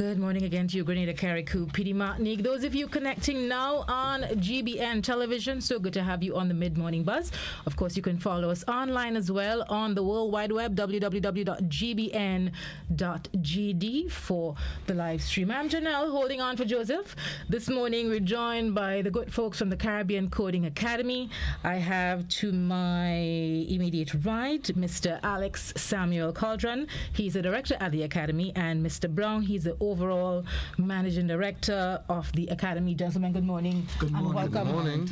Good morning again to you, Grenada, Carriacou, PD Martinique. Those of you connecting now on GBN television, so good to have you on the Mid-Morning Buzz. Of course, you can follow us online as well on the World Wide Web, www.gbn.gd for the live stream. I'm Jannelle, holding on for Joseph. This morning, we're joined by the good folks from the Caribbean Coding Academy. I have to my immediate right, Mr. Alex Samuel Caldron. He's the director at the Academy, and Mr. Brown, he's the overall managing director of the Academy. Gentlemen, good morning. Good morning. And welcome. Good morning.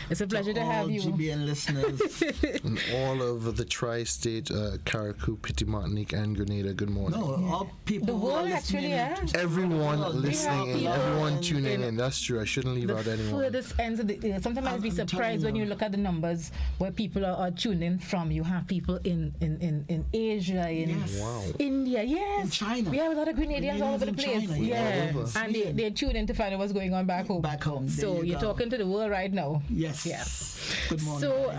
It's a pleasure to have you. GBN listeners. And all over the tri-state, Carriacou, Petit Martinique, and Grenada, good morning. No, all people The who are world listening. actually, yeah. Everyone listening in, people everyone tuning in. That's true. I shouldn't leave out anyone. Furthest ends of the, sometimes I'd be surprised when you look at the numbers where people are tuned in from. You have people in Asia, in India, yes. In China. We have a lot of Grenadians all over the place. China, yeah. And they tune in to find out what's going on back home. Back home. So you're talking to the world right now. Yes. Yes. Good morning. So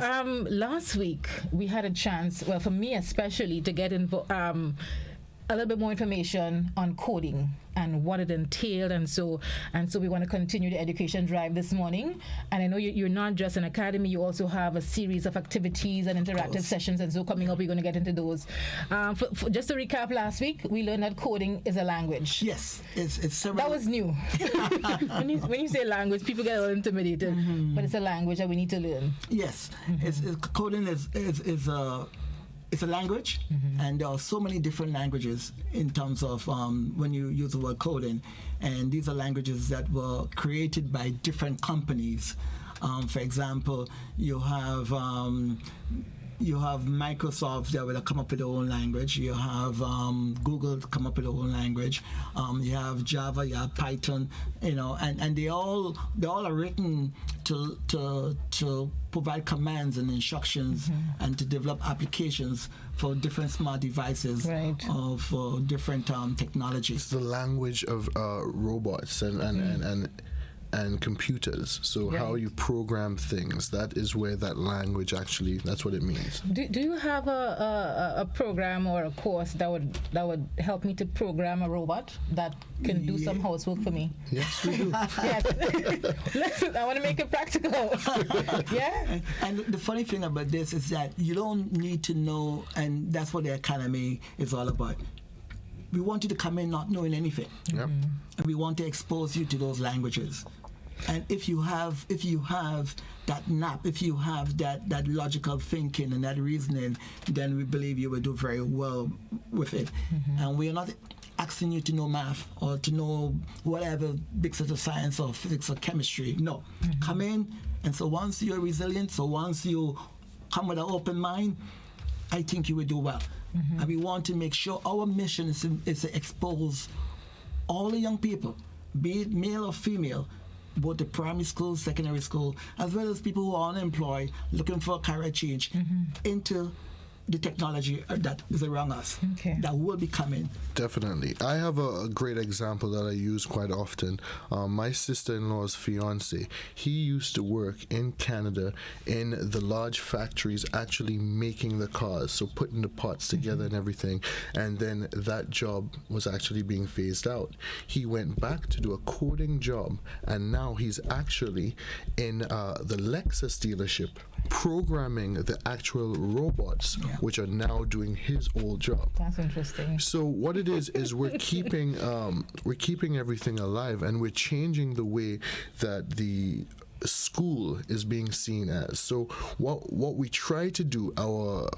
last week we had a chance, well, for me especially, to get a little bit more information on coding and what it entailed, and so we want to continue the education drive this morning. And I know you're not just an academy; you also have a series of activities and interactive sessions. And so coming up, we're going to get into those. Just to recap, last week we learned that coding is a language. Yes, it's several. That was new. when you say language, people get a little intimidated, but it's a language that we need to learn. Yes, coding is it's a language, and there are so many different languages in terms of when you use the word coding, and these are languages that were created by different companies. For example, you have Microsoft that will come up with their own language. You have Google come up with their own language. You have Java, you have Python, and they all are written to provide commands and instructions and to develop applications for different smart devices or for different technologies. It's the language of robots and computers. So how you program things, that is where that language actually, that's what it means. Do you have a program or a course that would help me to program a robot that can do some housework for me? Yes, we do. Yes. Listen, I want to make it practical. Yeah. And the funny thing about this is that you don't need to know, and that's what the Academy is all about. We want you to come in not knowing anything. Yep. And we want to expose you to those languages. And if you have that knack, if you have that logical thinking and that reasoning, then we believe you will do very well with it. And we are not asking you to know math or to know whatever big set of science or physics or chemistry. No. Come in, and so once you're resilient, so once you come with an open mind, I think you will do well. And we want to make sure our mission is to expose all the young people, be it male or female, both the primary school, secondary school, as well as people who are unemployed, looking for a career change, into the technology that is around us, that will be coming. Definitely. I have a great example that I use quite often. My sister-in-law's fiance, he used to work in Canada in the large factories actually making the cars, so putting the parts together and everything, and then that job was actually being phased out. He went back to do a coding job, and now he's actually in the Lexus dealership programming the actual robots, which are now doing his old job. That's interesting. So what it is we're keeping everything alive, and we're changing the way that the school is being seen as. So what we try to do, our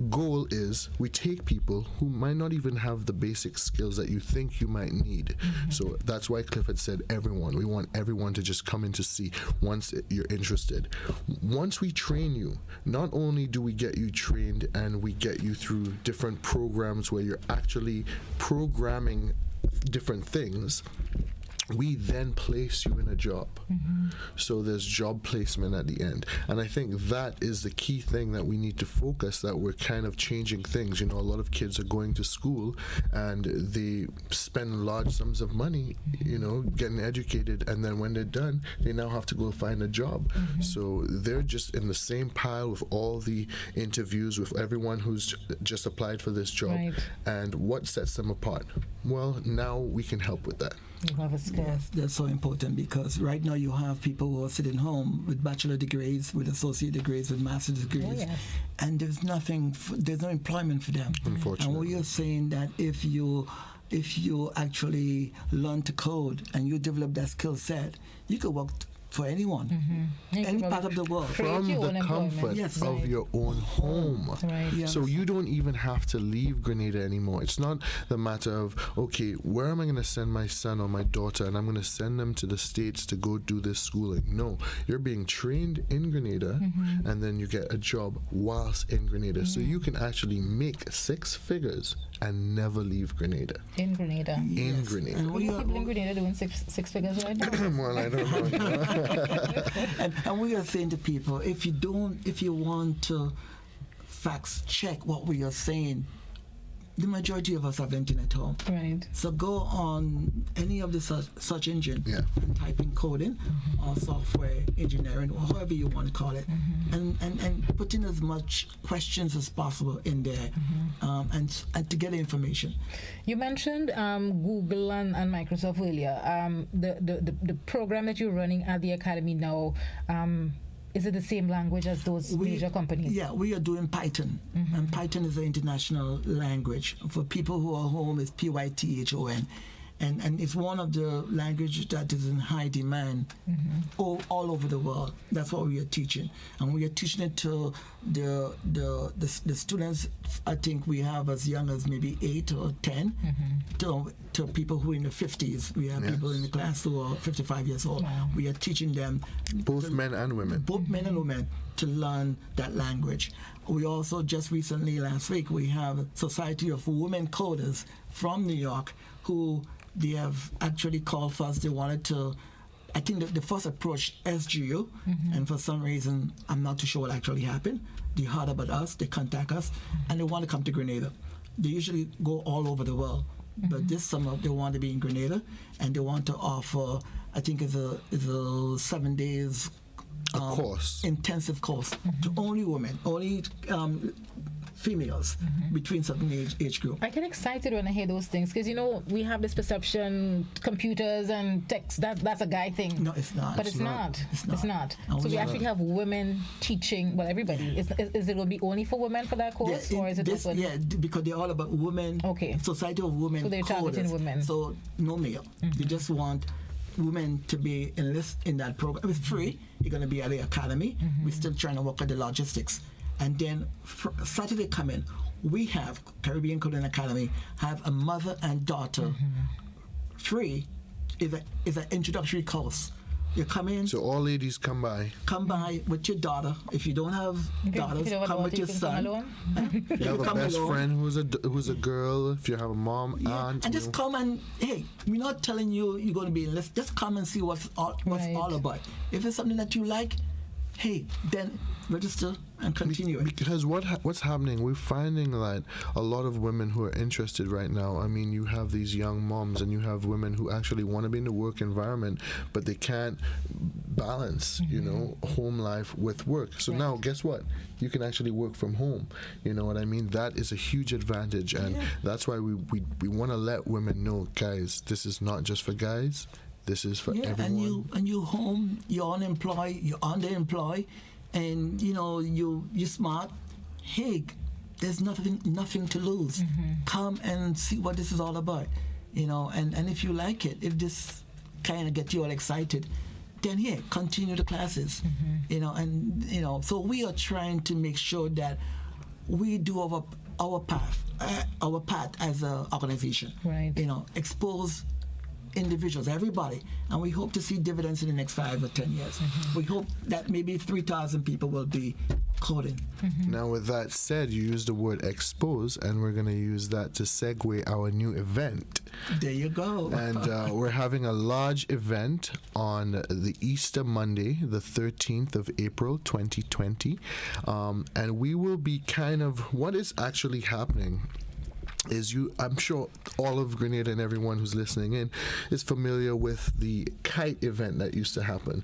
goal is we take people who might not even have the basic skills that you think you might need. So that's why Clifford said everyone. We want everyone to just come in to see once you're interested. Once we train you, not only do we get you trained and we get you through different programs where you're actually programming different things, we then place you in a job. So there's job placement at the end. And I think that is the key thing that we need to focus, that we're kind of changing things. You know, a lot of kids are going to school and they spend large sums of money, you know, getting educated, and then when they're done, they now have to go find a job. So they're just in the same pile with all the interviews, with everyone who's just applied for this job. Right. And what sets them apart? Well, now we can help with that. You have a skill. Yes, that's so important, because right now you have people who are sitting home with bachelor degrees, with associate degrees, with master's degrees, Oh, yes. and there's no employment for them. Unfortunately. And we are saying that if you actually learn to code and you develop that skill set, you could work for anyone, You any can part of the world. create From your the own employment. comfort Yes. of Right. your own home. Right. Yeah. So you don't even have to leave Grenada anymore. It's not the matter of, okay, where am I going to send my son or my daughter, and I'm going to send them to the States to go do this schooling. No, you're being trained in Grenada, and then you get a job whilst in Grenada. So you can actually make 6 figures and never leave Grenada. In Grenada. In Yes. Grenada. And we People in are, Grenada doing six figures right now. Well, I don't know. You know? and we are saying to people, if you want to fact check what we are saying, the majority of us have internet home. Right. So go on any of the search engine Yeah. and type in coding or software engineering, or however you want to call it, and put in as much questions as possible in there, and to get information. You mentioned Google and Microsoft earlier. The program that you're running at the academy now, is it the same language as those major companies? Yeah, we are doing Python, and Python is an international language. For people who are home, it's Python, and it's one of the languages that is in high demand all over the world. That's what we are teaching, and we are teaching it to the students. I think we have as young as maybe 8 or 10 to people who are in the 50s. We have people in the class who are 55 years old. Wow. We are teaching them, Both men and women. both men and women, to learn that language. We also just recently, last week, we have Society of Women Coders from New York who they have actually called for us. They wanted to, I think the first approach SGU, and for some reason, I'm not too sure what actually happened. They heard about us, they contact us, and they want to come to Grenada. They usually go all over the world, but this summer they want to be in Grenada, and they want to offer, I think it's a 7 days course. intensive course to only women, only females between certain age group. I get excited when I hear those things because, you know, we have this perception, computers and text, that's a guy thing. No, it's not. But it's not. It's It's not. not. And So we we have actually have women teaching, well, everybody. Is it going to be only for women for that course? Yeah, or is it this, open? yeah, because they're all about women. Okay. Society of Women So they're targeting Coders. women. So no male. They just want women to be enlisted in that program. It's free. You're going to be at the academy. We're still trying to work out the logistics. And then Saturday coming, we have Caribbean Coding Academy have a mother and daughter free. Is an introductory course. You come in. So all ladies come by. Come by with your daughter. If you don't have daughters, If you don't have a come with daughter, your you can come son. alone. You have a come best along. friend who's a girl. If you have a mom, Yeah, aunt, and just come and, hey, we're not telling you you're going to be enlisted. Just come and see what's Right. all about. If it's something that you like, hey, then register and continue it. because what's happening, we're finding that a lot of women who are interested right now, I mean, you have these young moms and you have women who actually want to be in the work environment, but they can't balance, you know, home life with work. So now, guess what? You can actually work from home. You know what I mean? That is a huge advantage, and that's why we want to let women know, guys, this is not just for guys. This is for Yeah, everyone. and you home, you're unemployed, you're underemployed, and you know you're smart. Hey, there's nothing to lose. Come and see what this is all about. You know, and if you like it, if this kind of gets you all excited, then here, continue the classes. You know, and you know, so we are trying to make sure that we do our path as an organization. Right. You know, expose individuals, everybody, and we hope to see dividends in the next 5 or 10 years. We hope that maybe 3,000 people will be coding. Now, with that said, you used the word expose, and we're going to use that to segue our new event. There you go. And we're having a large event on the Easter Monday, the 13th of April, 2020. And we will be what is actually happening is I'm sure all of Grenada and everyone who's listening in is familiar with the kite event that used to happen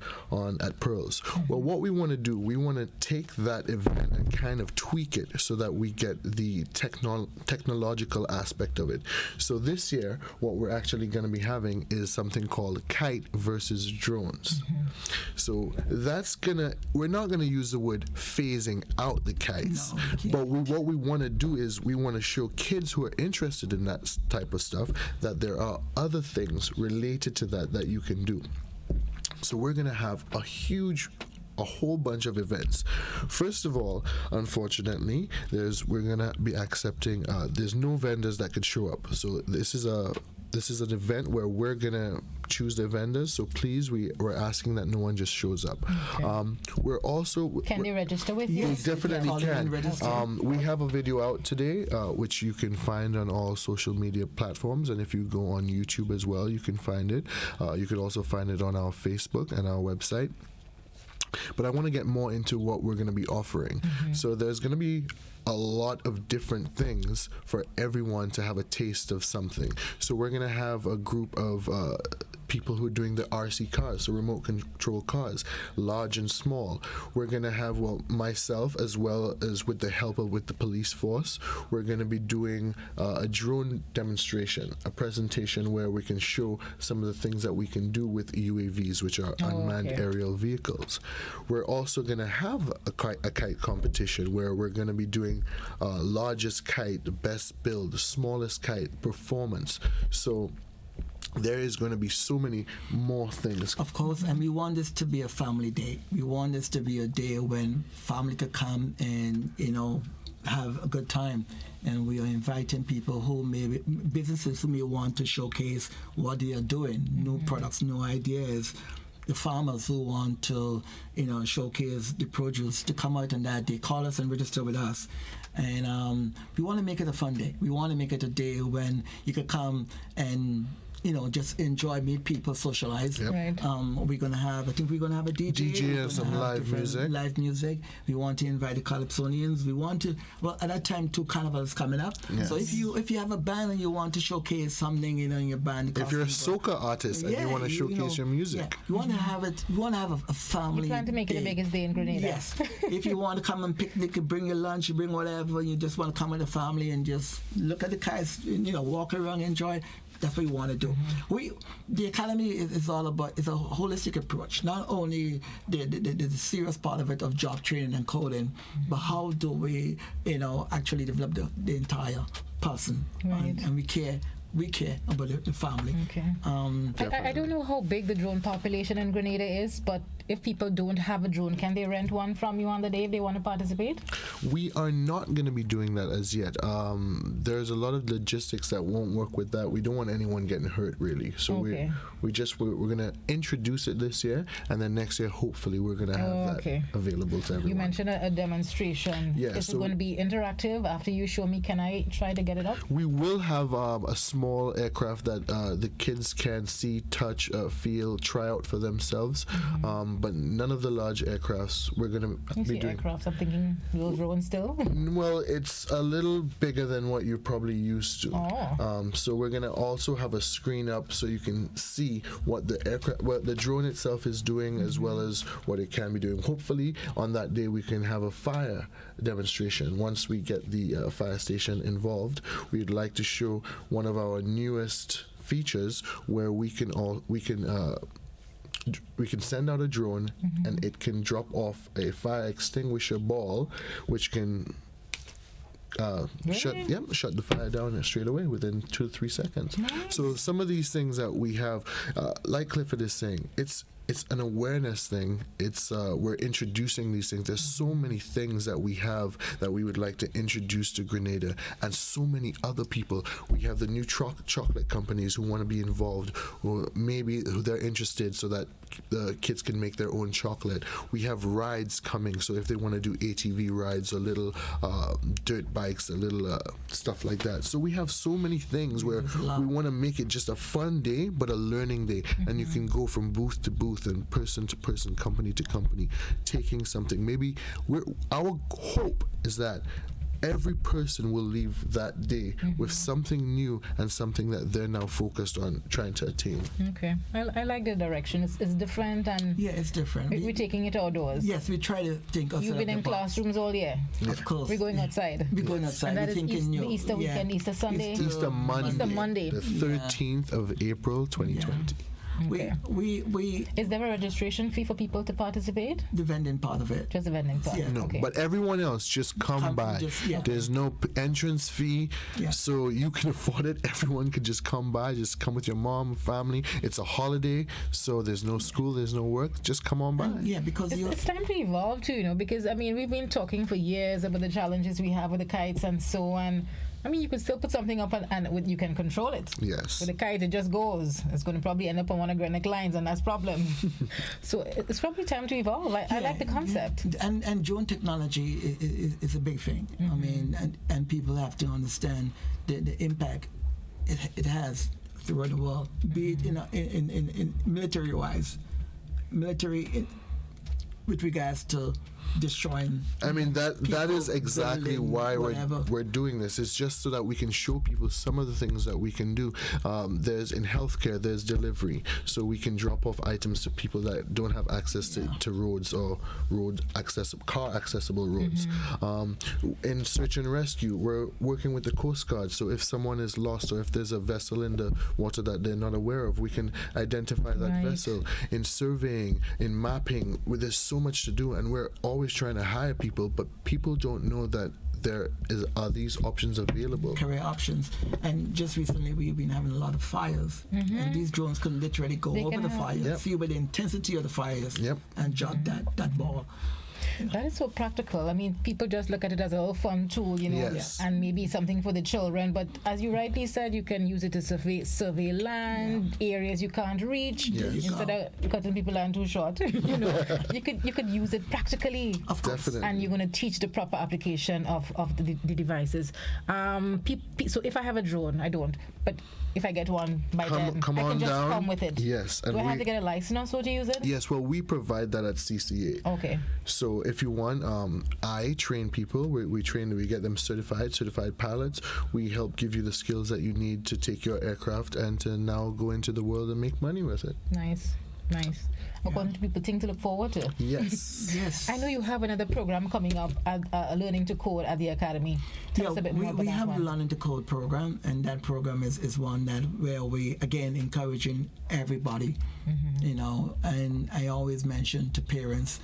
at Pearls. Well, what we want to do, we want to take that event and kind of tweak it so that we get the technological aspect of it. So this year, what we're actually going to be having is something called kite versus drones. So we're not going to use the word phasing out the kites, but what we want to do is we want to show kids who are interested in that type of stuff that there are other things related to that you can do. So we're going to have a whole bunch of events. First of all, unfortunately, we're going to be accepting there's no vendors that could show up. So this is an event where we're gonna choose the vendors. So please, we're asking that no one just shows up. Okay. Can they register with you? You definitely can. We Okay. have a video out today, which you can find on all social media platforms, and if you go on YouTube as well, you can find it. You can also find it on our Facebook and our website. But I want to get more into what we're going to be offering. So there's going to be a lot of different things for everyone to have a taste of something. So we're going to have a group of people who are doing the RC cars, so remote control cars, large and small. We're going to have, myself, as well as with the help with the police force, we're going to be doing a drone demonstration, a presentation where we can show some of the things that we can do with UAVs, which are unmanned aerial vehicles. We're also going to have a kite competition where we're going to be doing largest kite, the best build, the smallest kite, performance. So there is going to be so many more things. Of course, and we want this to be a family day. We want this to be a day when family could come and, have a good time. And we are inviting people businesses who may want to showcase what they are doing, new products, new ideas. The farmers who want to, showcase the produce to come out on that day, call us and register with us. And we want to make it a fun day. We want to make it a day when you could come and just enjoy, meet people, socialize. Yep. Right. We're going to have a DJ and some live music. We want to invite the Calypsonians. We want to, at that time too, Carnival is coming up. Yes. So if you have a band and you want to showcase something, in your band. If you're a soca artist and you want to showcase your music. You want to have it, you want to have a family. You plan to make it the biggest day in Grenada. Yes. If you want to come and picnic, you bring your lunch, you bring whatever, you just want to come with the family and just look at the kites, walk around, enjoy. That's what we want to do. The academy is all about, it's a holistic approach. Not only the serious part of it of job training and coding, but how do we, actually develop the entire person. Right. And we care about the family. Okay. I don't know how big the drone population in Grenada is, but if people don't have a drone, can they rent one from you on the day if they want to participate? We are not going to be doing that as yet. There's a lot of logistics that won't work with that. We don't want anyone getting hurt, really. So we're going to introduce it this year, and then next year, hopefully, we're going to have that available to everyone. You mentioned a demonstration. Yeah, is it going to be interactive? After you show me, can I try to get it up? We will have a small aircraft that the kids can see, touch, feel, try out for themselves. But none of the large aircrafts we're going to be doing. Aircrafts, I'm thinking little drone still. Well, it's a little bigger than what you're probably used to. Oh. So we're going to also have a screen up so you can see what the drone itself is doing, as well as what it can be doing. Hopefully, on that day, we can have a fire demonstration. Once we get the fire station involved, we'd like to show one of our newest features where we can send out a drone and it can drop off a fire extinguisher ball, which can shut the fire down straight away within 2 to 3 seconds. Nice. So some of these things that we have, like Clifford is saying, it's an awareness thing. It's we're introducing these things. There's so many things that we have that we would like to introduce to Grenada, and so many other people. We have the new chocolate companies who want to be involved, or maybe they're interested so that the kids can make their own chocolate. We have rides coming, so if they want to do ATV rides or little dirt bikes, a little stuff like that. So we have so many things where we want to make it just a fun day, but a learning day, and you can go from booth to booth and person to person, company to company, taking something. Maybe our hope is that every person will leave that day with something new and something that they're now focused on trying to attain. Okay, I like the direction. It's different, and it's different. We're taking it outdoors. Yes, we try to think outside. You've been in classrooms all year. Of course. We're going outside. We're going outside. And that We're is thinking new. Easter weekend, Easter Sunday. Easter Monday. The 13th of April, 2020. Okay. We Is there a registration fee for people to participate? the vending part of it. Just the vending part. Yeah. No, Okay. but everyone else just come by. There's no entrance fee, so you can afford it. Everyone can just come by. Just come with your mom, family. It's a holiday, so there's no school, there's no work. Just come on by. Because it's time to evolve too, because I mean we've been talking for years about the challenges we have with the kites and so on. I mean, you could still put something up and you can control it. Yes. With the kite, it just goes. It's going to probably end up on one of Greenwich lines, and that's a problem. So it's probably time to evolve. I like the concept. And drone technology is a big thing. I mean, and people have to understand the impact it has throughout the world, be it in military-wise, with regards to destroying. I mean that is exactly building, why whatever. we're doing this. It's just so that we can show people some of the things that we can do. There's in healthcare, there's delivery, so we can drop off items to people that don't have access to roads or car accessible roads. In search and rescue, we're working with the Coast Guard, so if someone is lost or if there's a vessel in the water that they're not aware of, we can identify that vessel. In surveying, in mapping, there's so much to do, and we're always trying to hire people, but people don't know that are these options available. Career options. And just recently we've been having a lot of fires, and these drones can literally go over the fire, see where the intensity of the fire is, and jot that ball. That is so practical. I mean, people just look at it as a little fun tool, and maybe something for the children. But as you rightly said, you can use it to survey land, areas you can't reach. Instead of cutting people land too short, you could use it practically. Of course. Definitely. And you're going to teach the proper application of the devices. So if I have a drone, I don't. But if I get one by then, I can just come with it. Yes. Do I have to get a license or so to use it? Yes, well, we provide that at CCA. Okay. So if you want, I train people. We get them certified pilots. We help give you the skills that you need to take your aircraft and to now go into the world and make money with it. Nice. According to people, thing to look forward to. Yes. Yes. I know you have another program coming up at Learning to Code at the Academy. Tell us a bit more about we that have one. the Learning to Code program, and that program is one where we again encouraging everybody, and I always mention to parents,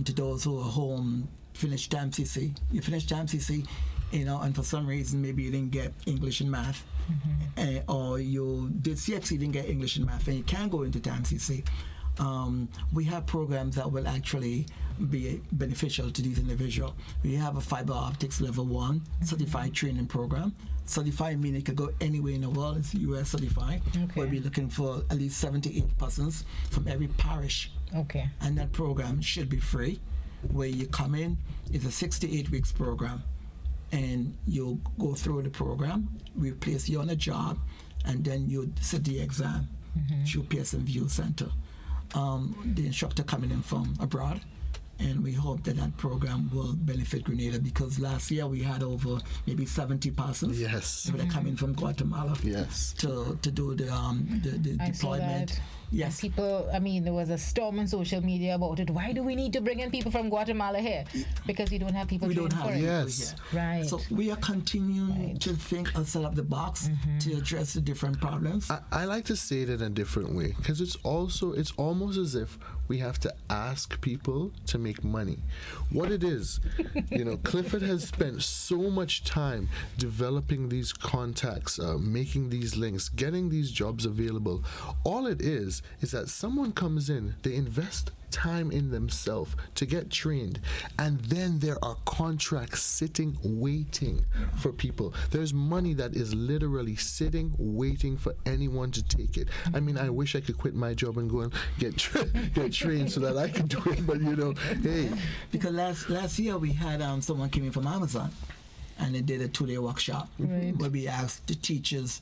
to those who are home, finish TAMCC. You finish TAMCC, and for some reason maybe you didn't get English and math, or you did CXC, didn't get English and math, and you can't go into TAMCC. We have programs that will actually be beneficial to these individuals. We have a fiber optics level 1 certified training program. Certified meaning it could go anywhere in the world. It's US certified. We'll be looking for at least 78 persons from every parish. Okay. And that program should be free. Where you come in, it's a 68 weeks program, and you'll go through the program. We place you on a job, and then you sit the exam through Pearson View Center. The instructor coming in from abroad, and we hope that program will benefit Grenada, because last year we had over maybe 70 persons. Yes. That are coming from Guatemala. Yes. To do the I saw deployment. that. Yes. And people, there was a storm on social media about it. Why do we need to bring in people from Guatemala here? Because we don't have people trained for it. Yes. Right. So we are continuing to think outside of the box to address the different problems. I like to say it in a different way, because it's almost as if we have to ask people to make money. What it is, Clifford has spent so much time developing these contacts, making these links, getting these jobs available. All it is is that someone comes in, they invest time in themselves to get trained, and then there are contracts sitting waiting for people. There's money that is literally sitting waiting for anyone to take it. I mean, I wish I could quit my job and go and get trained so that I could do it, but hey. Because last year we had someone came in from Amazon, and they did a 2-day workshop where we asked the teachers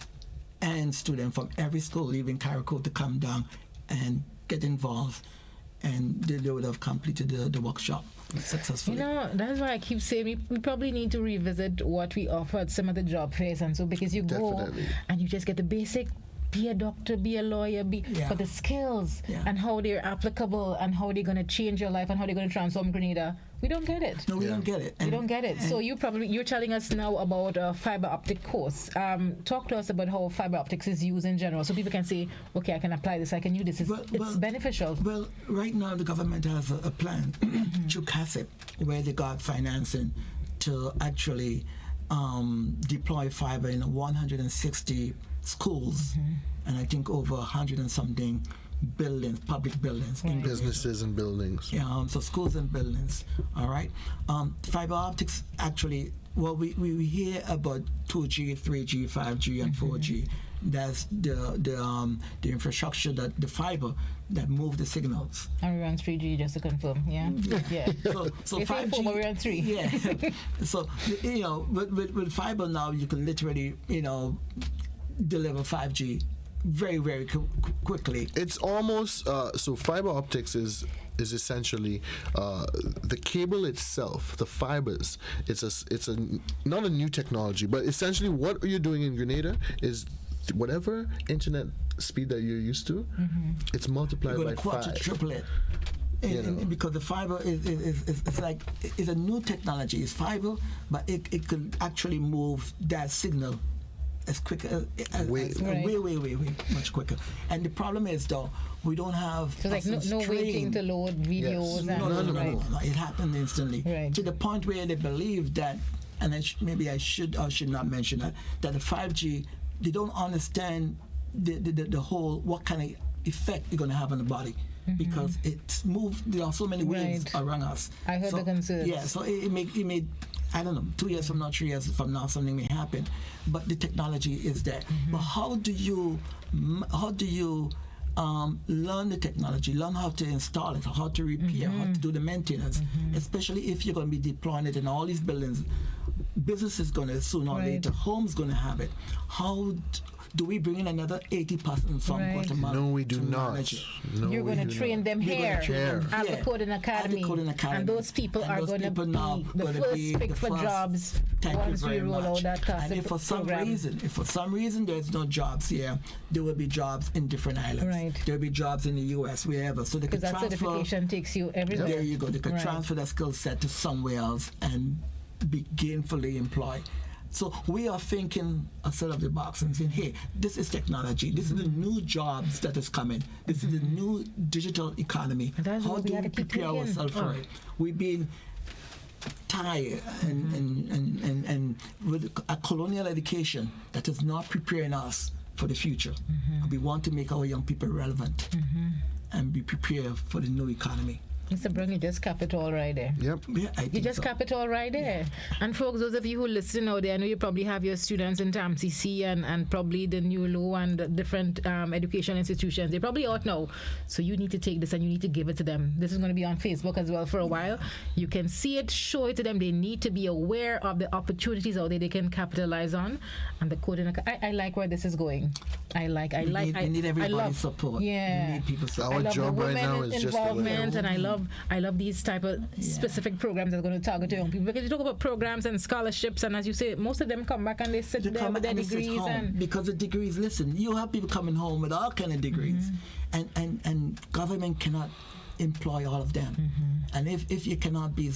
and students from every school, even Carrico, to come down and get involved, and they would have completed the workshop successfully. That's why I keep saying we probably need to revisit what we offer at some of the job fairs, and so because you go and you just get the basic. Be a doctor, be a lawyer, but the skills and how they're applicable and how they're going to change your life and how they're going to transform Grenada, we don't get it. No, we don't get it. We don't get it. So you're telling us now about a fiber optic course. Talk to us about how fiber optics is used in general, so people can say, okay, I can apply this, I can use this. It's beneficial. Well, right now the government has a plan through CASIP where they got financing to actually deploy fiber in 160 schools, and I think over 100 and something buildings, public buildings, in businesses and buildings. Yeah, so schools and buildings. All right. Fiber optics actually. Well, we hear about 2G, 3G, 5G, and 4G. That's the infrastructure, that the fiber that move the signals. And we run 3G, just to confirm. Yeah. So 5G. We run 3. Yeah. So with fiber now, you can literally deliver 5G very, very quickly. It's almost so fiber optics is essentially the cable itself, the fibers. It's a not a new technology, but essentially what you're doing in Grenada is whatever internet speed that you're used to, it's multiplied by 5. Triple it. Because the fiber is a new technology. It's fiber, but it could actually move that signal as quick way much quicker. And the problem is, though, we don't have so like no waiting to load videos. Yes. No. It happened instantly to the point where they believe that, and maybe I should or should not mention that the 5G, they don't understand the whole what kind of effect it's going to have on the body. Because it's moved. There are so many waves around us. I heard the concerns. Yeah, so it made I don't know, 2 years from now, 3 years from now, something may happen. But the technology is there. But how do you learn the technology, learn how to install it, how to repair, how to do the maintenance, especially if you're going to be deploying it in all these buildings. Business is going to sooner or later, home's going to have it. How do we bring in another 80 persons from Guatemala? No, we do not. No, you're going to train them here at the Coding Academy. And those people are going to be the first pick for jobs once we roll out that class. And if for some reason there's no jobs here, there will be jobs in different islands. There will be jobs in the US, wherever. So they could transfer. Because that certification takes you everywhere. There you go. They could transfer that skill set to somewhere else and be gainfully employed. So we are thinking outside of the box and saying, hey, this is technology. This is the new jobs that is coming. This is the new digital economy. How do we prepare ourselves for it? We've been tired and with a colonial education that is not preparing us for the future. We want to make our young people relevant and be prepared for the new economy. Mr. Brung, you just cap it all right there. Yep. Yeah, you just cap it all right there. And folks, those of you who listen out there, I know you probably have your students in TAMCC and probably the New Law and the different education institutions. They're probably out now. So you need to take this and you need to give it to them. This is going to be on Facebook as well for a while. You can see it, show it to them. They need to be aware of the opportunities out there they can capitalize on. And the coding, I like where this is going. We need everybody's support. Yeah. We need people's support. Our job right now is just involvement, and I love these type of specific programs that are going to target young people, because you talk about programs and scholarships, and as you say, most of them come back and they sit there with their degrees. Because the degrees, listen, you have people coming home with all kind of degrees, and government cannot employ all of them. And if you cannot be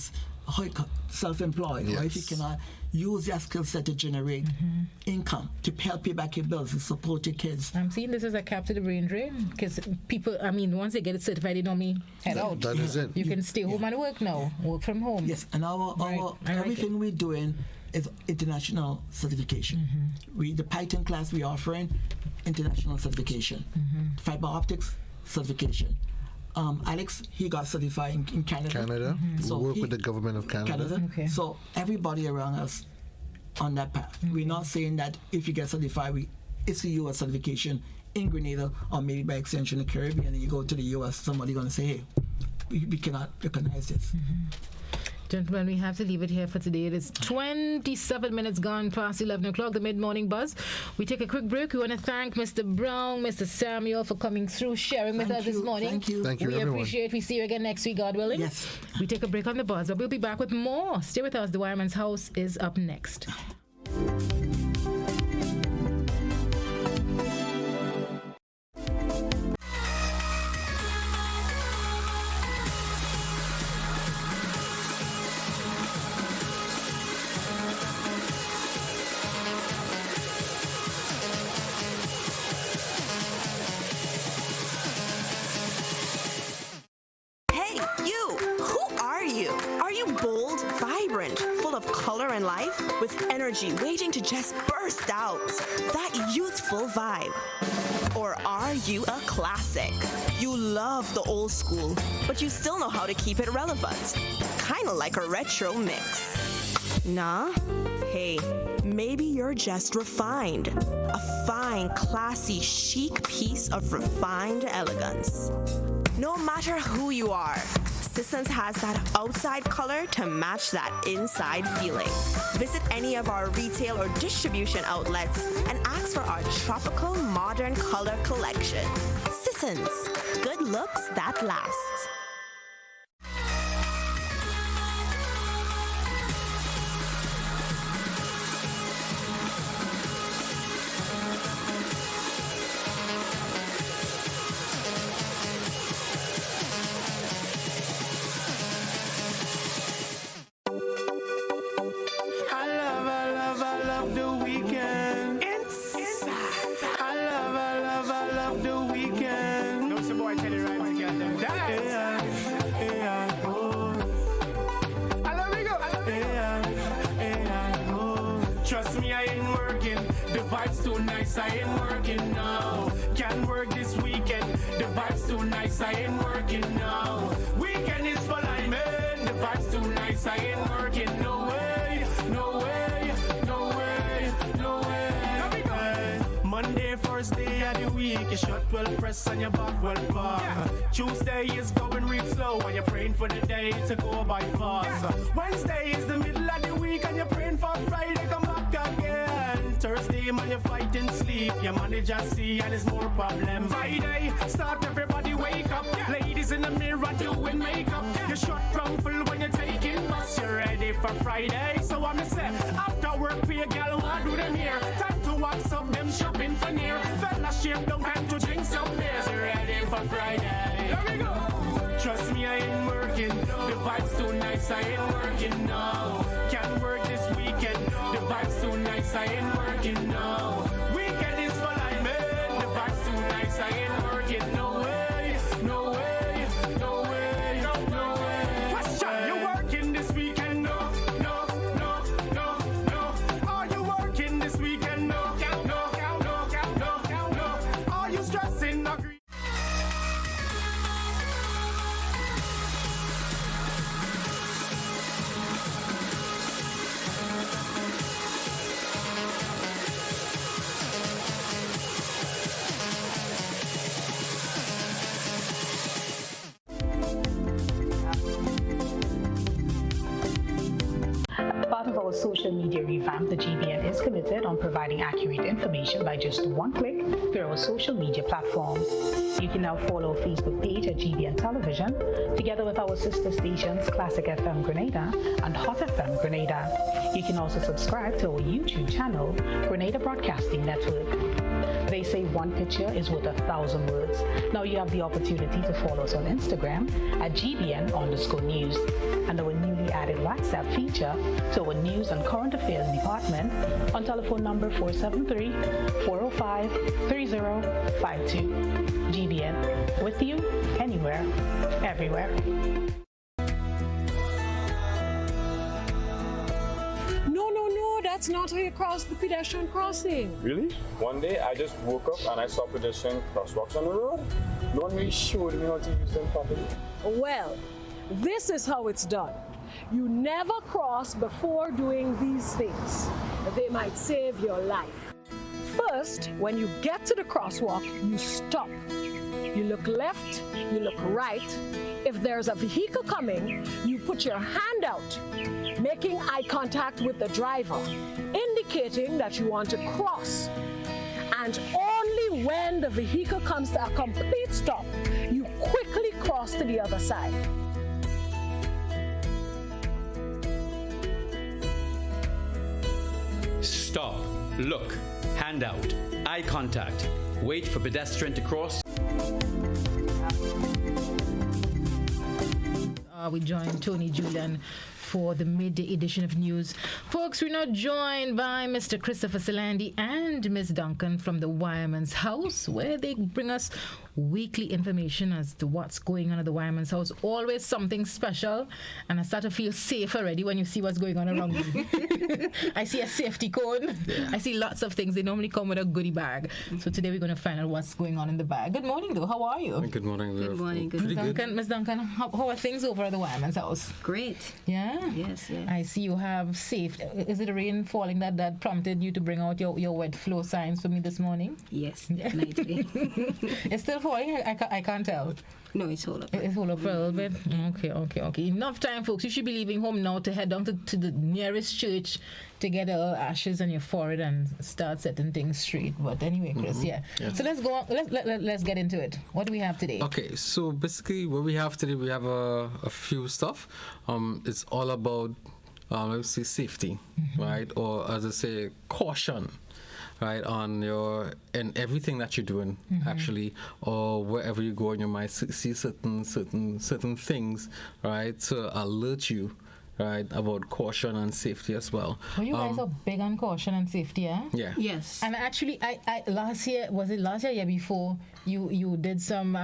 self-employed, or if you cannot use your skill set to generate income to help pay back your bills and support your kids. I'm seeing this as a cap to the brain drain, because people, once they get it certified, they normally head out. That is it. You can stay home and work now, work from home. Yes, and our everything we're doing is international certification. The Python class we're offering, international certification. Fiber optics, certification. Alex, he got certified in Canada. So we work with the government of Canada. Okay. So everybody around us on that path. We're not saying that if you get certified, we issue you a certification in Grenada or maybe by extension in the Caribbean, and you go to the US, somebody going to say, hey, we cannot recognize this. Gentlemen, we have to leave it here for today. It is 27 minutes gone past 11 o'clock, the mid-morning buzz. We take a quick break. We want to thank Mr. Brown, Mr. Samuel for coming through, sharing with us this morning. Thank you. Thank you, We everyone. appreciate. We see you again next week, God willing. Yes. We take a break on the buzz, but we'll be back with more. Stay with us. The Wireman's House is up next. Hey, you! Who are you? Are you bold, vibrant, full of color and life, with energy waiting to just burst out? That youthful vibe. Or are you a classic? You love the old school, but you still know how to keep it relevant. Kinda like a retro mix. Nah? Hey, maybe you're just refined. A fine, classy, chic piece of refined elegance. No matter who you are, Sissons has that outside color to match that inside feeling. Visit any of our retail or distribution outlets and ask for our tropical modern color collection. Sissons, good looks that lasts. I love the weekend. I love the weekend. No, some boy tell you right together. Yeah, oh. I love it, go. Yeah, oh. Trust me, I ain't working. The vibe's too nice, I ain't working now. Can't work this weekend. The vibe's too nice, I ain't working now. Weekend is for life, man. The vibe's too nice, I ain't working. No way, no way, no way, no way. Monday, first day of the week, your shot well press and your back well park. Tuesday is going real slow and you're praying for the day to go by fast. Wednesday is the middle of the week and you're praying for Friday come back again. Thursday, man, you're fighting sleep. Your manager see and it's more problem. Friday, start everybody wake up. Ladies in the mirror doing makeup. Your shot drum full when you're taking bus. You're ready for Friday. So I'm say, after work, pay a gal, what do them here? Time to wax up them shopping for near. Fella shape, don't have to drink some beers. You're ready for Friday. Here we go. Trust me, I ain't working. The vibe's too nice, I ain't working now. Can't work this weekend. The vibe's too nice, I ain't working now. Weekend is for life, man. The vibe's too nice, I ain't working. No way, no way, no way, no way. Question, you working this weekend? No, no, no, no, no. Are you working this weekend? No, no, no, no, no, no. Are you stressing? Agree? Part of our social media revamp, the GBN is committed on providing accurate information by just one click through our social media platforms. You can now follow our Facebook page at GBN Television, together with our sister stations Classic FM Grenada and Hot FM Grenada. You can also subscribe to our YouTube channel, Grenada Broadcasting Network. They say one picture is worth 1,000 words. Now you have the opportunity to follow us on Instagram at GBN_news and our newly added WhatsApp feature to our news and current affairs department on telephone number 473-405-3052. GBN, with you, anywhere, everywhere. No, that's not how you cross the pedestrian crossing. Really? One day I just woke up and I saw pedestrian crosswalks on the road. Don't really show me how to use them properly. Well, this is how it's done. You never cross before doing these things. They might save your life. First, when you get to the crosswalk, you stop. You look left, you look right. If there's a vehicle coming, you put your hand out, making eye contact with the driver, indicating that you want to cross. And only when the vehicle comes to a complete stop, you quickly cross to the other side. Stop, look, hand out, eye contact, wait for pedestrian to cross. We joined Tony Julian for the midday edition of news. Folks, we're now joined by Mr. Christopher Salandi and Ms. Duncan from the Wireman's House, where they bring us weekly information as to what's going on at the Wireman's House. Always something special, and I start to feel safe already when you see what's going on around me. I see a safety cone. Yeah. I see lots of things. They normally come with a goodie bag. So today we're going to find out what's going on in the bag. Good morning, though. How are you? Good morning. Good morning. Ms. Duncan, Ms. Duncan, how are things over at the Wireman's House? Great. Yeah? Yes. I see you have saved. Is it rain falling that prompted you to bring out your wet flow signs for me this morning? Yes, definitely. It's still falling? I can't tell. No, it's all up. It's all up for a little bit? Okay. Enough time, folks. You should be leaving home now to head down to the nearest church to get a little ashes on your forehead and start setting things straight. But anyway, Chris, yeah. So let's go on. Let's get into it. What do we have today? Okay, so basically what we have today, we have a few stuff. It's all about, let's say, safety, right? Or as I say, caution. Right, on and everything that you're doing, actually, or wherever you go, and you might see certain things, right, to alert you, right, about caution and safety as well. Well, you guys are big on caution and safety, eh? Yeah. Yes. And actually, I last year, year before, you did some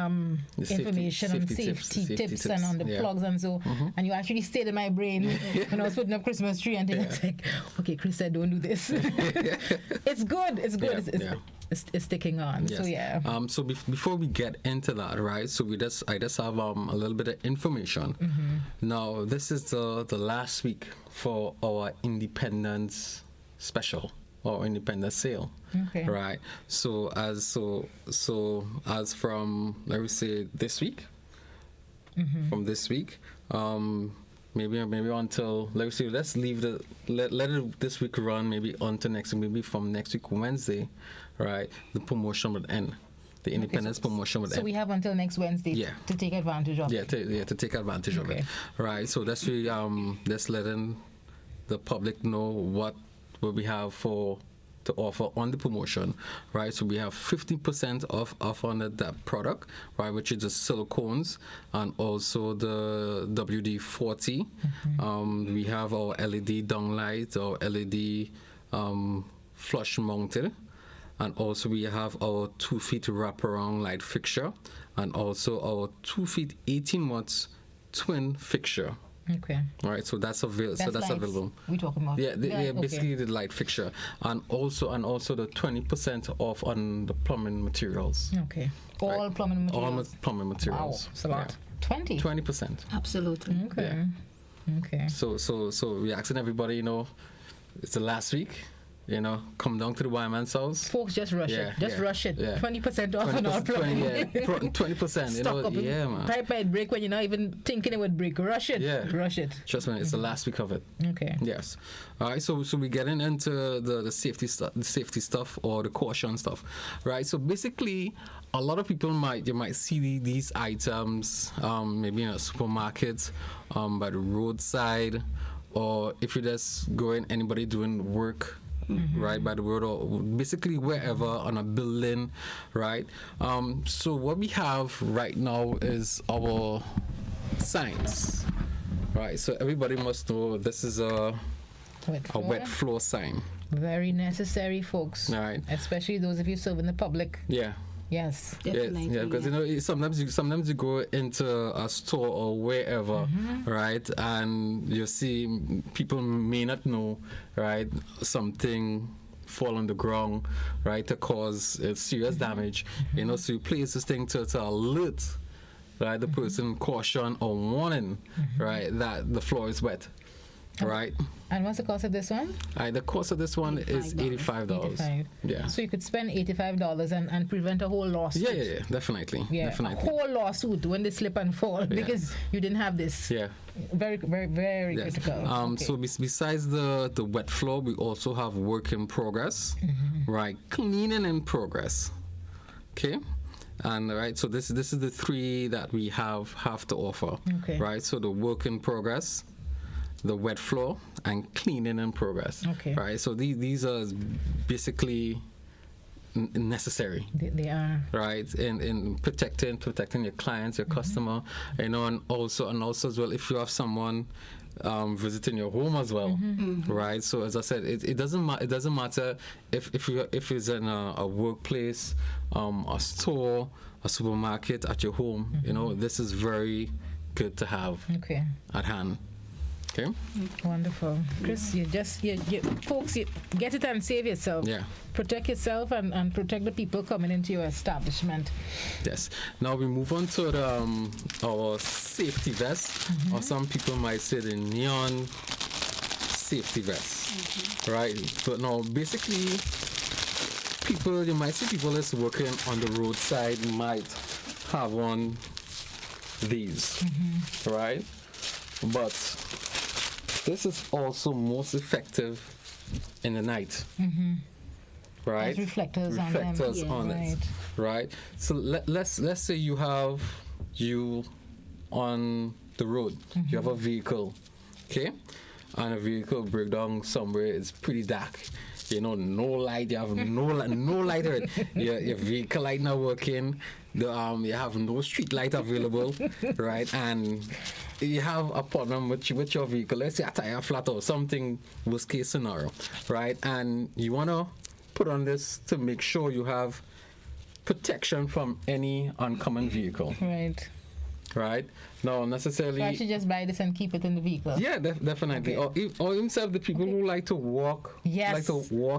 information on safety tips and on the plugs and so, and you actually stayed in my brain when I was putting up Christmas tree and things. It's like, okay, Chris said, don't do this. It's good. It's sticking on. Yes. So yeah. So before we get into that, right? So I just have a little bit of information. Now this is the last week for our Independence special or Independence sale. Okay. Right. So as from, let me say, this week. From this week. Maybe until, let's leave let it this week run, maybe until next week, maybe from next week Wednesday, right? The promotion would end. The Independence promotion would end. So we have until next Wednesday to take advantage of it. To take advantage of it. Right. So that's just letting the public know what we have to offer on the promotion, right? So we have 50% off on that product, right, which is the silicones and also the WD-40. We have our LED downlight, our LED flush mounted, and also we have our 2 feet wraparound light fixture, and also our 2 feet 18 watts twin fixture. Okay. All right, so that's available. We talking about? Basically the light fixture, and also the 20% off on the plumbing materials. Okay. All plumbing materials. All plumbing materials. Wow, it's a lot. 20%. Absolutely. Okay. Yeah. Okay. So we're asking everybody, it's the last week. Come down to the Wireman's House. Folks, just rush it. Just rush it. Yeah. 20% off on all plumbing. 20%. Stock up. Yeah, man. Type might break when you're not even thinking it would break. Rush it. Yeah. Rush it. Trust me, it's the last week of it. Okay. Yes. All right. So we're getting into the safety stuff or the caution stuff, right? So basically, a lot of people might see these items maybe in a supermarket, by the roadside, or if you're just going, anybody doing work. Right, by the road, or basically wherever on a building, right? So what we have right now is our signs, right? So everybody must know this is a wet floor sign. Very necessary, folks. All right. Especially those of you serving the public. Yeah. Yes. Definitely. Yeah, because sometimes you go into a store or wherever, right, and you see people may not know, right, something fall on the ground, right, to cause serious damage. You know, so you place this thing to alert, right, the person, caution or warning, right, that the floor is wet. Right. And what's the cost of this one? The cost of this one is $85. Yeah. So you could spend $85 and prevent a whole lawsuit. Yeah, definitely. Yeah, definitely. A whole lawsuit when they slip and fall because you didn't have this. Yeah. Very, very, very critical. Okay. So besides the wet floor, we also have work in progress, right? Cleaning in progress. Okay. And right, so this is the three that we have to offer. Okay. Right. So the work in progress, the wet floor, and cleaning in progress. Okay. Right. So these are basically necessary. They are. Right. In protecting your clients, your customer, you know, and also as well, if you have someone visiting your home as well, right? So as I said, it doesn't matter if it's in a workplace, a store, a supermarket, at your home. You know, this is very good to have at hand. Okay. Wonderful, Chris. You folks, you get it and save yourself. Yeah. Protect yourself and protect the people coming into your establishment. Yes. Now we move on to our safety vest, or some people might say the neon safety vest, right? But now basically, you might see people that's working on the roadside might have on these, right? But this is also most effective in the night. Right? There's reflectors on it. Right? So let's say you have on the road. You have a vehicle, okay? And a vehicle break down somewhere, it's pretty dark. You know, no light, you have no light. Your vehicle light not working. You have no street light available, right? And you have a problem with your vehicle. Let's say a tire flat or something, worst case scenario, right? And you want to put on this to make sure you have protection from any oncoming vehicle. Right? Not necessarily. So I should just buy this and keep it in the vehicle. Yeah, definitely. Okay. Or himself, the people who like to walk,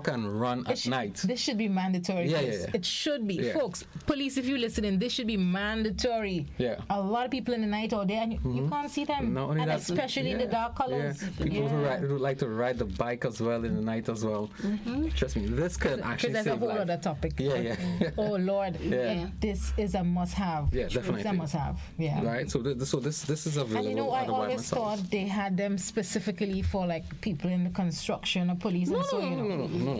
and run at night. This should be mandatory. Yeah. It should be, folks. Police, if you're listening, this should be mandatory. Yeah. A lot of people in the night all day, and you can't see them. Not only and that, especially in the dark colors. Yeah. People who like to ride the bike as well in the night as well. Trust me, this can actually save life. There's a whole other topic. Yeah. Oh Lord. Yeah. This is a must-have. Yeah, definitely. It's a must-have. Yeah. Right. So this is available. And you know, I always thought they had them specifically for like people in the construction or police. No.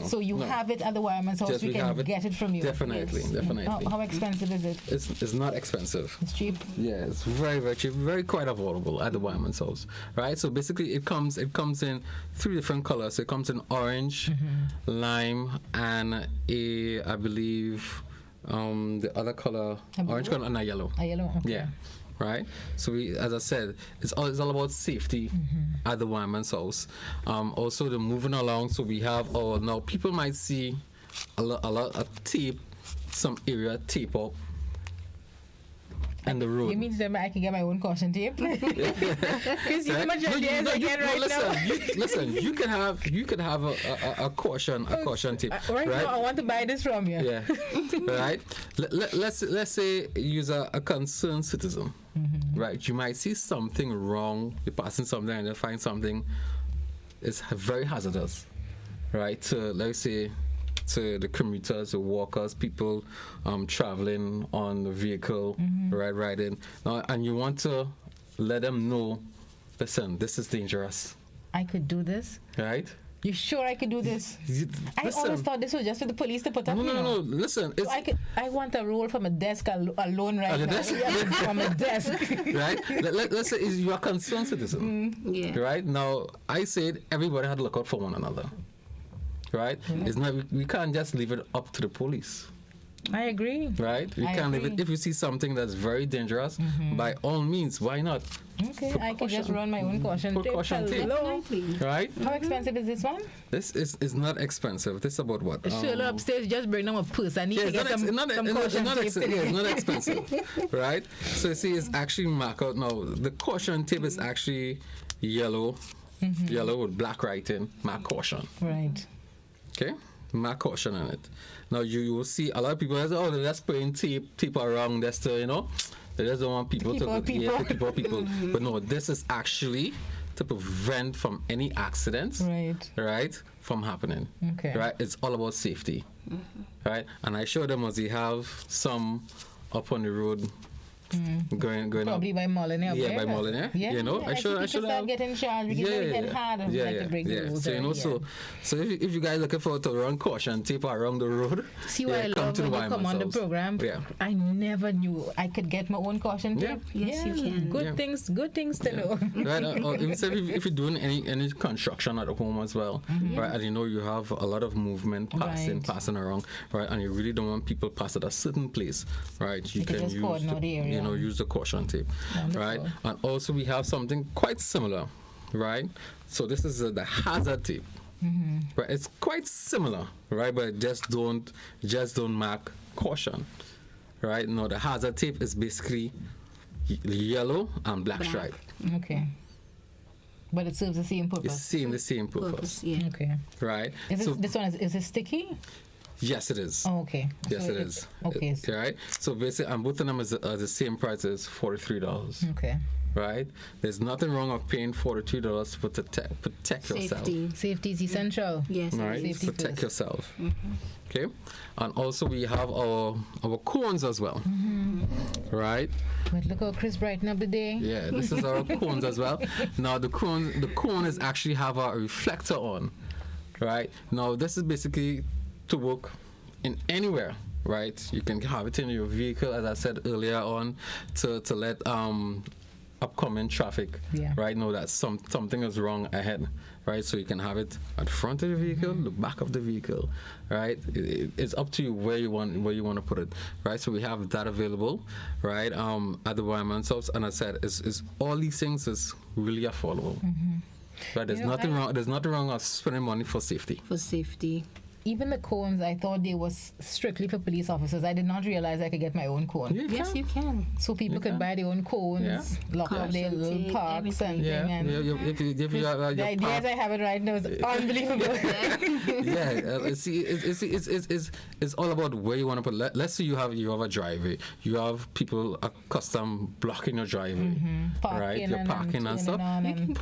So you have it at the Wireman's house. We can get it from you. Definitely. How expensive is it? It's not expensive. It's cheap. Yeah, it's very, very cheap. Very quite affordable at the Wireman's house. Right. So basically, it comes in 3 different colors. It comes in orange, lime, and I believe the other color, orange color, and a yellow. A yellow. Okay. Yeah. Right, so as I said, it's all about safety at the Wireman's house. Also, the moving along. So we have now people might see a lot of tape, some area tape up, and the road. You mean that I can get my own caution tape? Because you much ideas again right now. Listen, you can have a caution tape. Right now, I want to buy this from you. Yeah. Right. Let's say you're a concerned citizen. Right. You might see something wrong. You're passing something and you find something is very hazardous. Right. Let's say to the commuters, the walkers, people traveling on the vehicle, riding. Now, and you want to let them know, listen, this is dangerous. I could do this. Right? You sure I could do this? I always thought this was just for the police to put up. No. Listen, so I want a role from a desk alone right now. From a desk. Right? Let's say you are a concerned citizen. Right? Now, I said everybody had to look out for one another. Right? It's not. We can't just leave it up to the police. I agree. Right? We can't leave it. If you see something that's very dangerous, by all means, why not? Okay, I can just run my own caution tape. Right? How expensive is this one? This is not expensive. This is about what? Surely upstairs, just bring them a purse. I need to get some caution tape. It's not expensive. Right? So you see, it's actually marked out now. The caution tape is actually yellow with black writing, mark caution. Right. Okay? mark caution on it. Now you will see a lot of people say, oh, they're just putting tape around this to, you know, they just don't want people Keep to out people. keep out people. But no, this is actually to prevent from any accidents, right, from happening. Okay. Right, it's all about safety, right. And I showed them as they have some up on the road. Going Probably up. by Molyneux. Yeah, by Molyneux. Yeah, you know, I should start getting charged because they get hard and like to break the rules. So you know, so if you guys looking forward to run caution tape around the road, see what I love when you come on the program. Yeah. I never knew I could get my own caution tape. Yes, you can. Good things to know. Right. If you're doing any construction at home as well, right, and you know you have a lot of movement passing around, right, and you really don't want people pass at a certain place, right? You can use use the caution tape. Wonderful. Right, and also we have something quite similar, right? So this is the hazard tape. Right, it's quite similar, right? But just don't mark caution, right? No, the hazard tape is basically yellow and black stripe. Okay. But it serves the same purpose. It's the same purpose. Yeah. Okay. Right. This one is it sticky? Yes, it is. Oh, okay. Yes, it is. Okay. Right. So basically, and both of them is the same price as $43. Okay. Right. There's nothing wrong of paying $43 to protect yourself. Safety is essential. Yes. Right. Safety protect yourself. Okay. And also we have our cones as well. Right. But look how Chris brighten up the day. Yeah. This is our cones as well. Now the cone is actually have a reflector on. Right. Now this is basically to work in anywhere, right? You can have it in your vehicle, as I said earlier on, to let upcoming traffic, right, know that something is wrong ahead, right? So you can have it at the front of the vehicle, the back of the vehicle, right? It's up to you where you want to put it, right? So we have that available, right? At the Wyman Subs, and I said, is all these things is really affordable. Right? There's nothing wrong. There's nothing wrong with spending money for safety. For safety. Even the cones, I thought they was strictly for police officers. I did not realize I could get my own cone. Yes, you can. So people could buy their own cones, lock up their little parks and thing. And the ideas I have it right now is unbelievable. See, it's all about where you want to put. Let's say you have a driveway. You have people accustomed blocking your driveway, right? You're parking and stuff.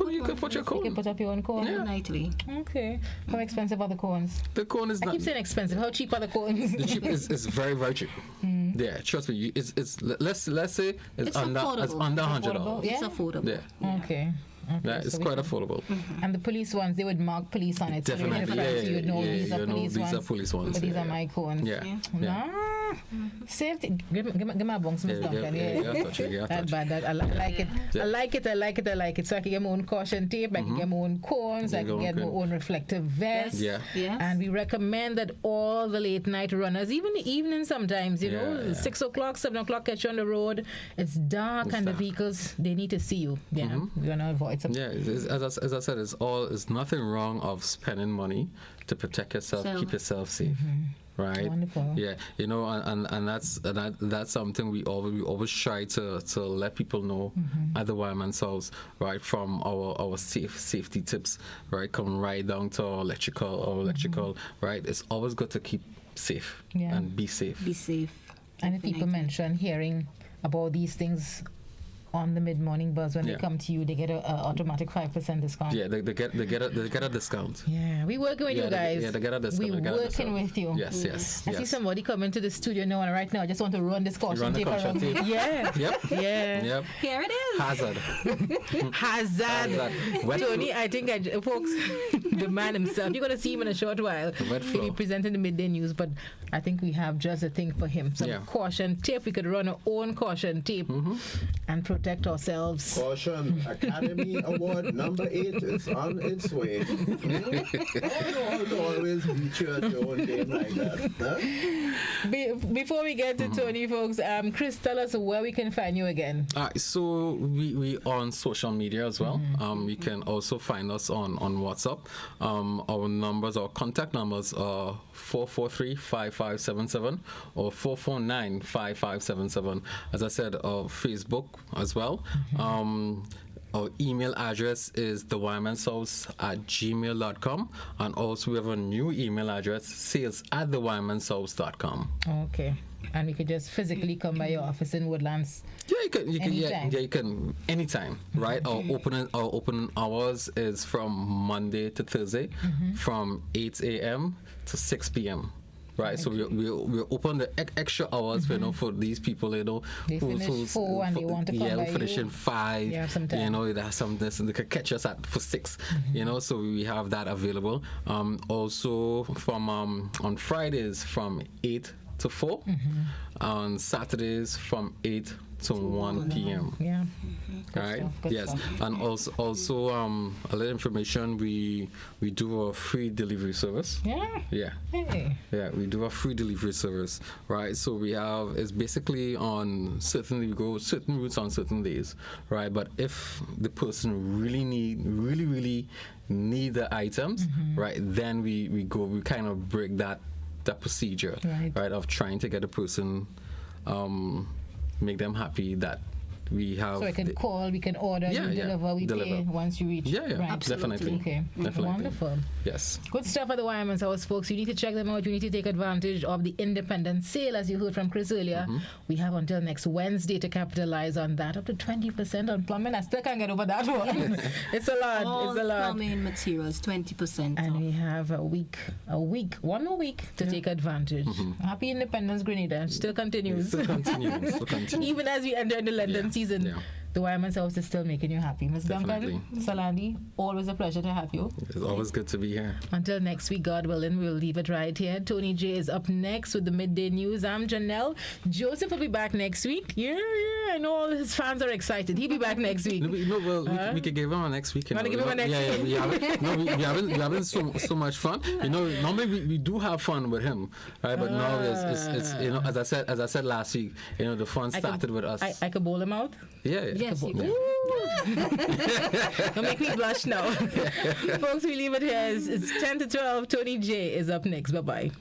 You can put your cone. You can put up your own cone. Nightly. Okay. How expensive are the cones? The cone is I keep saying expensive. How cheap are the cones? The cheap is very, very cheap. Yeah, trust me. It's let's say it's under $100. It's affordable. Yeah. Okay. Yeah, it's quite affordable. And the police ones, they would mark police on it. Definitely. So you know these are police ones. But these are my cones. Yeah. Safety. Give my bunks, Miss Duncan. That's bad. I like it. I like it. So I can get my own caution tape. I can get my own cones. I can get my own reflective vest. Yeah. And we recommend that all the late night runners, even the evening sometimes, 6 o'clock, 7 o'clock, catch you on the road. It's dark and the vehicles, they need to see you. Yeah. We're going to avoid some. Yeah. As I said, it's nothing wrong of spending money to protect yourself, keep yourself safe. Right. Wonderful. Yeah. You know, and that's something we always try to let people know at the Wyman South, right, from our safety tips, right, come right down to electrical, right. It's always good to keep safe and be safe. Be safe. And if people mention hearing about these things on the mid-morning buzz, when they come to you, they get an automatic 5% discount. Yeah, they get a discount. Yeah, we working with you guys. They get a discount. We working with you. Yes. I see somebody come into the studio now, and right now I just want to run this caution tape around. Yeah. Yep. Here it is. Hazard. Tony, I think folks, the man himself. You're gonna see him in a short while. He'll be presenting the midday news, but I think we have just a thing for him. Some caution tape. We could run our own caution tape and protect ourselves. Caution Academy Award number 8 is on its way. Don't always beat you at your own game like that. Huh? Before we get to Tony, folks, Chris, tell us where we can find you again. So we on social media as well. You can also find us on WhatsApp. Our contact numbers are 443-5577 or 449-5577. As I said, Facebook as well. our email address is thewildmanshouse@gmail.com, and also we have a new email address, sales@thewildmanshouse.com. Okay. And we could just physically come by your office in Woodlands. Yeah, you can. Anytime. You can anytime, right? Our opening hours is from Monday to Thursday, from 8 a.m. to 6 p.m. Right, so we open the extra hours, for these people, They finish 4 and they want to come by we finish in 5. You have some time. They have some this, and they can catch us for 6. So we have that available. Also from on Fridays from 8 to 4, on Saturdays from 8 to 1 p.m. Yeah. Right. Yes. Stuff. And also a little information. We do a free delivery service. Yeah. Yeah. Hey. Yeah, we do a free delivery service, right? So we have, it's basically we go certain routes on certain days, right? But if the person really need the items, right, then we kind of break that procedure, right, of trying to get a person, make them happy that we have. So I can call, we can order, you deliver, we pay once you reach. Yeah, right. definitely. Okay, definitely. Wonderful. Yes. Good stuff at the Wireman's House, folks. You need to check them out. You need to take advantage of the independent sale, as you heard from Chris earlier. We have until next Wednesday to capitalize on that, up to 20% on plumbing. I still can't get over that one. It's a lot. All it's a lot. plumbing materials, 20% And off. we have one more week to take advantage. Happy Independence, Grenada. Still continues. Still continues. Even as we enter the London season. Yeah. The Wireman's House is still making you happy. Ms. Definitely. Duncan, Salandi, always a pleasure to have you. It's always good to be here. Until next week, God willing, we'll leave it right here. Tony J is up next with the midday news. I'm Jannelle. Joseph will be back next week. Yeah, I know all his fans are excited. He'll be back next week. We could give him a next week. Want to give him a next week? We having so much fun. Normally we do have fun with him, right? But now it's as I said last week, the fun started with us. I could bowl him out. Yeah. Yes, you can. Don't make me blush now. Folks, we leave it here. It's 10 to 12. Tony J is up next. Bye-bye.